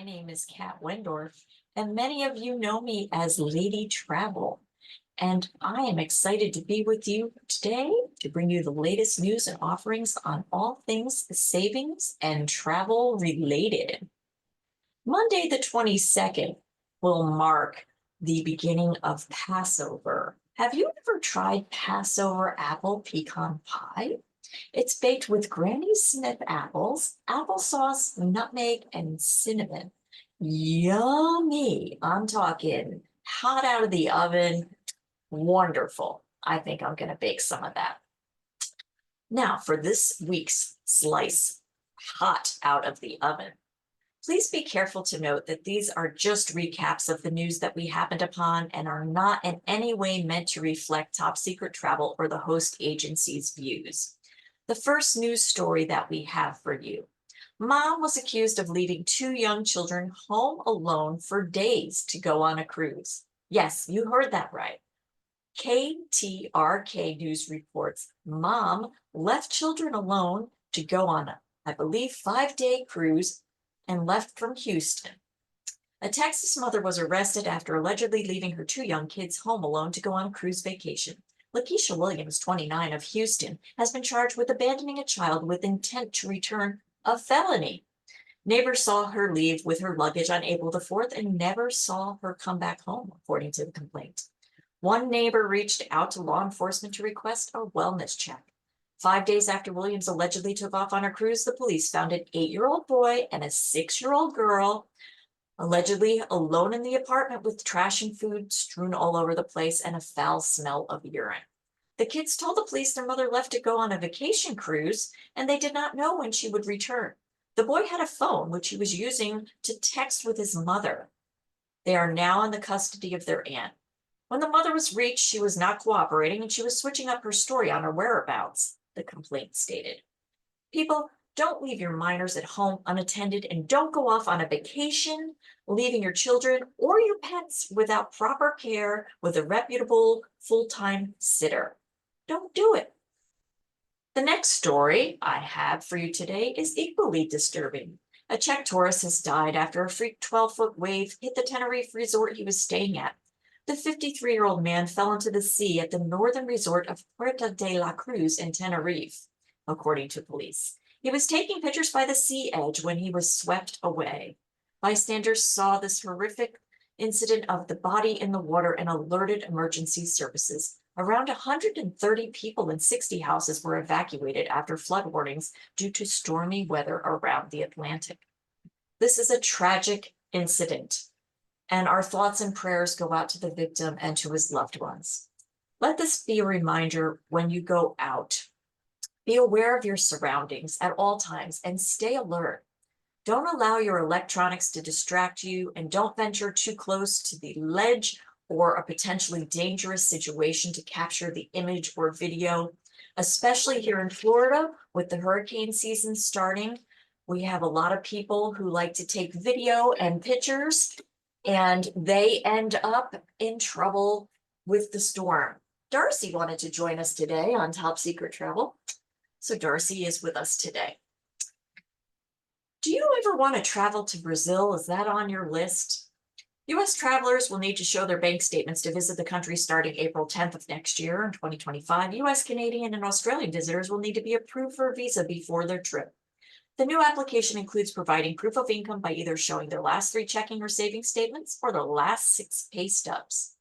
My name is Kat Wendorf, and many of you know me as Lady Travel. And I am excited to be with you today to bring you the latest news and offerings on all things savings and travel related. Monday, the 22nd, will mark the beginning of Passover. Have you ever tried Passover apple pecan pie? It's baked with Granny Smith apples, applesauce, nutmeg, and cinnamon. Yummy. I'm talking hot out of the oven. Wonderful. I think I'm going to bake some of that. Now, for this week's slice, hot out of the oven. Please be careful to note that these are just recaps of the news that we happened upon and are not in any way meant to reflect Top Secret Travel or the host agency's views. The first news story that we have for you. Mom was accused of leaving two young children home alone for days to go on a cruise. Yes, you heard that right. KTRK News reports mom left children alone to go on a, I believe, 5-day cruise and left from Houston. A Texas mother was arrested after allegedly leaving her two young kids home alone to go on a cruise vacation. Lakeisha Williams, 29, of Houston, has been charged with abandoning a child with intent to return, a felony. Neighbors saw her leave with her luggage on April the 4th and never saw her come back home, according to the complaint. One neighbor reached out to law enforcement to request a wellness check. 5 days after Williams allegedly took off on her cruise, the police found an 8-year-old boy and a 6-year-old girl allegedly alone in the apartment with trash and food strewn all over the place and a foul smell of urine. The kids told the police their mother left to go on a vacation cruise and they did not know when she would return. The boy had a phone which he was using to text with his mother. They are now in the custody of their aunt. When the mother was reached, she was not cooperating and she was switching up her story on her whereabouts, the complaint stated. People, don't leave your minors at home unattended and don't go off on a vacation, leaving your children or your pets without proper care with a reputable full-time sitter. Don't do it. The next story I have for you today is equally disturbing. A Czech tourist has died after a freak 12-foot wave hit the Tenerife resort he was staying at. The 53-year-old man fell into the sea at the northern resort of Puerta de la Cruz in Tenerife, according to police. He was taking pictures by the sea edge when he was swept away. Bystanders saw this horrific incident of the body in the water and alerted emergency services. Around 130 people and 60 houses were evacuated after flood warnings due to stormy weather around the Atlantic. This is a tragic incident, and our thoughts and prayers go out to the victim and to his loved ones. Let this be a reminder when you go out. Be aware of your surroundings at all times and stay alert. Don't allow your electronics to distract you and don't venture too close to the ledge or a potentially dangerous situation to capture the image or video. Especially here in Florida with the hurricane season starting, we have a lot of people who like to take video and pictures and they end up in trouble with the storm. Darcy wanted to join us today on Top Secret Travel. So Darcy is with us today. Do you ever want to travel to Brazil? Is that on your list? U.S. travelers will need to show their bank statements to visit the country starting April 10th of next year in 2025. U.S., Canadian, and Australian visitors will need to be approved for a visa before their trip. The new application includes providing proof of income by either showing their last 3 checking or savings statements or the last 6 pay stubs.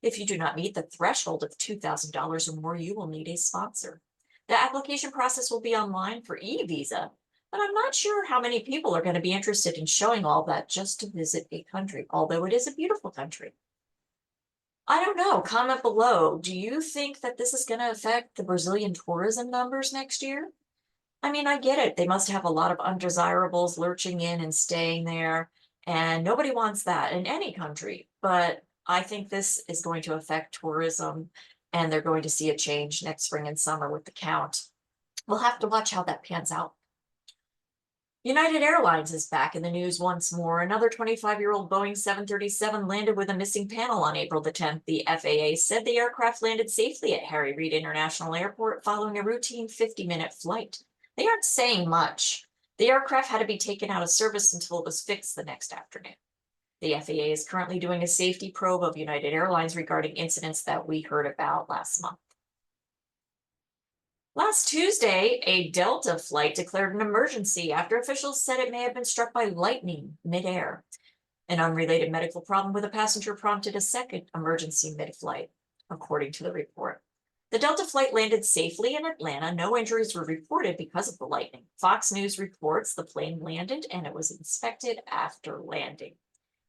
If you do not meet the threshold of $2,000 or more, you will need a sponsor. The application process will be online for e-visa, but I'm not sure how many people are going to be interested in showing all that just to visit a country, although it is a beautiful country. I don't know. Comment below. Do you think that this is going to affect the Brazilian tourism numbers next year? I mean, I get it. They must have a lot of undesirables lurching in and staying there, and nobody wants that in any country. But I think this is going to affect tourism, and they're going to see a change next spring and summer with the count. We'll have to watch how that pans out. United Airlines is back in the news once more. Another 25-year-old Boeing 737 landed with a missing panel on April the 10th. The FAA said the aircraft landed safely at Harry Reid International Airport following a routine 50-minute flight. They aren't saying much. The aircraft had to be taken out of service until it was fixed the next afternoon. The FAA is currently doing a safety probe of United Airlines regarding incidents that we heard about last month. Last Tuesday, a Delta flight declared an emergency after officials said it may have been struck by lightning midair. An unrelated medical problem with a passenger prompted a second emergency mid-flight, according to the report. The Delta flight landed safely in Atlanta. No injuries were reported because of the lightning. Fox News reports the plane landed and it was inspected after landing.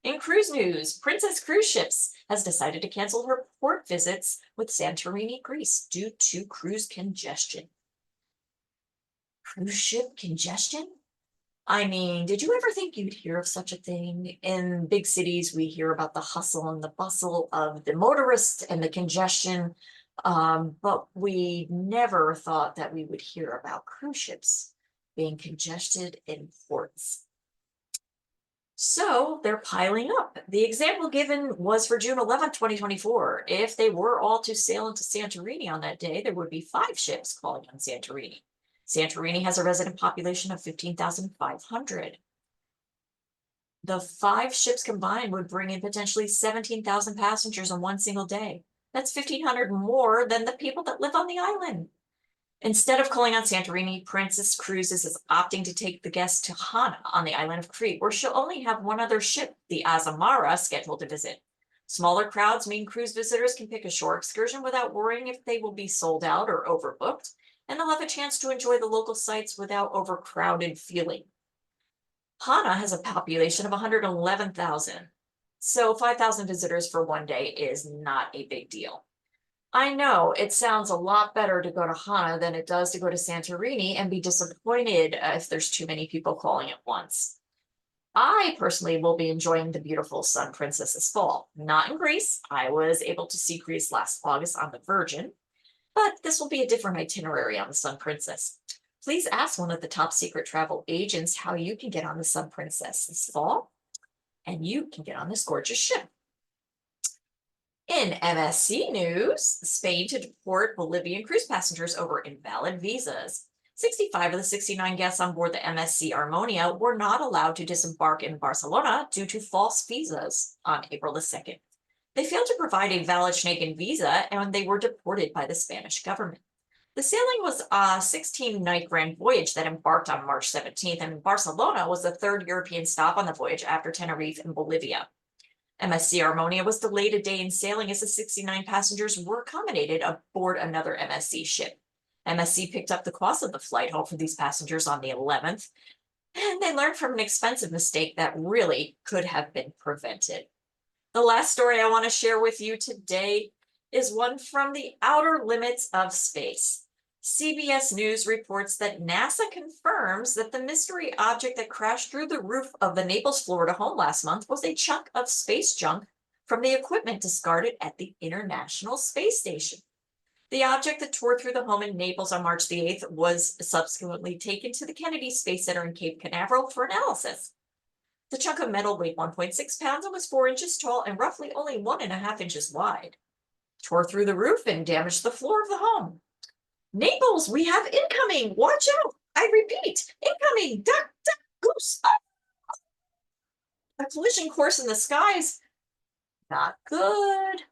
In cruise news, Princess Cruise Ships has decided to cancel her port visits with Santorini, Greece, due to cruise congestion. Cruise ship congestion? I mean, did you ever think you'd hear of such a thing? In big cities, we hear about the hustle and the bustle of the motorists and the congestion, but we never thought that we would hear about cruise ships being congested in ports. So they're piling up. The example given was for June 11th, 2024. If they were all to sail into Santorini on that day, there would be 5 ships calling on Santorini. Santorini has a resident population of 15,500. The 5 ships combined would bring in potentially 17,000 passengers on one single day. That's 1,500 more than the people that live on the island. Instead of calling on Santorini, Princess Cruises is opting to take the guests to Hana on the island of Crete, where she'll only have one other ship, the Azamara, scheduled to visit. Smaller crowds mean cruise visitors can pick a shore excursion without worrying if they will be sold out or overbooked, and they'll have a chance to enjoy the local sites without overcrowded feeling. Hana has a population of 111,000, so 5,000 visitors for one day is not a big deal. I know it sounds a lot better to go to Hana than it does to go to Santorini and be disappointed if there's too many people calling at once. I personally will be enjoying the beautiful Sun Princess this fall. Not in Greece. I was able to see Greece last August on the Virgin, but this will be a different itinerary on the Sun Princess. Please ask one of the top secret travel agents how you can get on the Sun Princess this fall, and you can get on this gorgeous ship. In MSC news, Spain to deport Bolivian cruise passengers over invalid visas. 65 of the 69 guests on board the MSC Harmonia were not allowed to disembark in Barcelona due to false visas on April the 2nd. They failed to provide a valid Schengen visa and they were deported by the Spanish government. The sailing was a 16-night grand voyage that embarked on March 17th, and Barcelona was the 3rd European stop on the voyage after Tenerife and Bolivia. MSC Harmonia was delayed a day in sailing as the 69 passengers were accommodated aboard another MSC ship. MSC picked up the cost of the flight home for these passengers on the 11th, and they learned from an expensive mistake that really could have been prevented. The last story I want to share with you today is one from the outer limits of space. CBS News reports that NASA confirms that the mystery object that crashed through the roof of the Naples, Florida home last month was a chunk of space junk from the equipment discarded at the International Space Station. The object that tore through the home in Naples on March the 8th was subsequently taken to the Kennedy Space Center in Cape Canaveral for analysis. The chunk of metal weighed 1.6 pounds and was 4 inches tall and roughly only 1.5 inches wide. Tore through the roof and damaged the floor of the home. Naples, we have incoming. Watch out. I repeat, incoming. Duck, duck, goose. Oh. A collision course in the skies. Not good.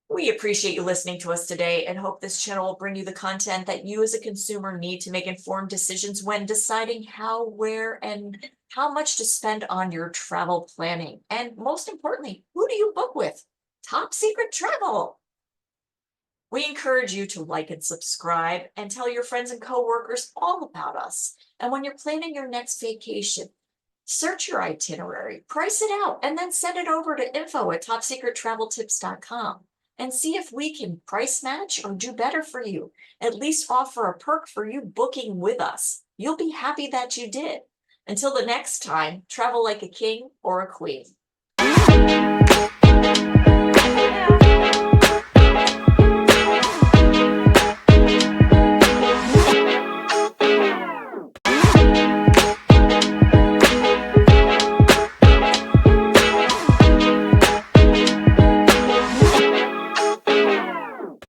We appreciate you listening to us today and hope this channel will bring you the content that you as a consumer need to make informed decisions when deciding how, where, and how much to spend on your travel planning. And most importantly, who do you book with? Top Secret Travel. We encourage you to like and subscribe and tell your friends and coworkers all about us. And when you're planning your next vacation, search your itinerary, price it out, and then send it over to info@topsecrettraveltips.com and see if we can price match or do better for you. At least offer a perk for you booking with us. You'll be happy that you did. Until the next time, travel like a king or a queen.